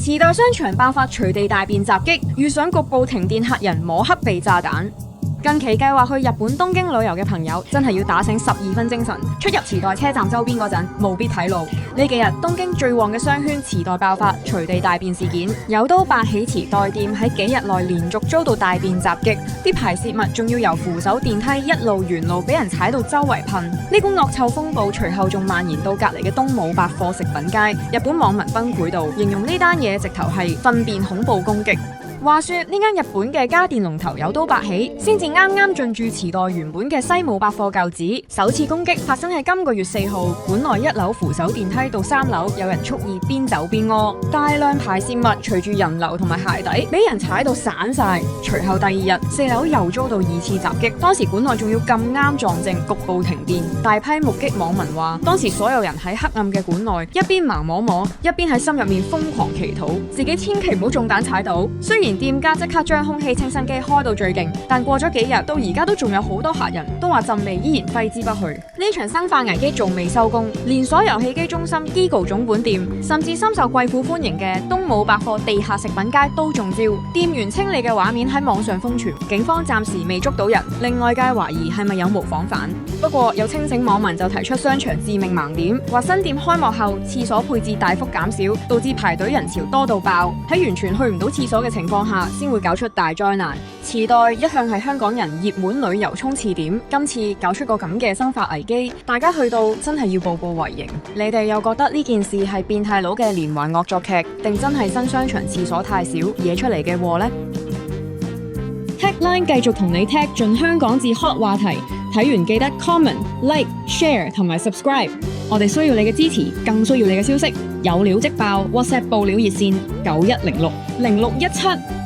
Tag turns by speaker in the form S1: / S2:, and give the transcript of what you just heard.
S1: 時代商場爆發隨地大便襲擊，遇上局部停電，客人摸黑被炸彈。近期計劃去日本東京旅遊嘅朋友，真係要打醒12分精神，出入池袋車站周邊嗰陣，務必睇路。呢幾日東京最旺嘅商圈池袋爆發隨地大便事件，有都八喜池袋店喺幾日內連續遭到大便襲擊，啲排泄物仲要由扶手電梯一路沿路俾人踩到周圍噴。呢股惡臭風暴隨後仲蔓延到隔離嘅東武百貨食品街，日本網民崩潰到形容呢單嘢直頭係糞便恐怖攻擊。話說呢間日本嘅家電龍頭有都八喜，先至啱進駐池袋原本嘅西武百貨舊址，首次攻擊發生喺今個月4號，本來1樓扶手電梯到3樓，有人蓄意邊走邊屙，大量排泄物隨住人流同埋鞋底俾人踩到散晒。隨後第2日4樓又遭到2次襲擊，當時館內仲要咁啱撞正局部停電，大批目擊網民話，當時所有人喺黑暗嘅館內，一邊盲摸摸，一邊喺心入面瘋狂祈禱，自己千祈唔好中彈踩到。雖然店家即刻將空氣清新機開到最勁，但過咗幾日到而家都仲有好多客人都話陣味依然揮之不去。呢場生化危機仲未收工，連鎖遊戲機中心 Gigo 總本店，甚至深受貴婦歡迎嘅東武百貨地下食品街都中招，店員清理嘅畫面喺網上瘋傳，警方暫時未捉到人，令外界懷疑係咪有模仿犯。不過有清醒網民就提出商場致命盲點，話新店開幕後廁所配置大幅減少，導致排隊人潮多到爆，喺完全去唔到廁所嘅情況下先會搞出大災難。池袋一向係香港人熱門旅遊衝刺點，今次搞出個咁嘅生化危機，大家去到真係要步步為營。你哋又覺得呢件事係變態佬嘅連環惡作劇，定真係新商場廁所太少惹出嚟嘅禍呢？ Techline 繼續同你 tag 進香港至 hot 話題，睇完記得 comment、like、share 同埋 subscribe。我哋需要你嘅支持，更需要你嘅消息。有料即爆 ，WhatsApp 報料熱線91060617。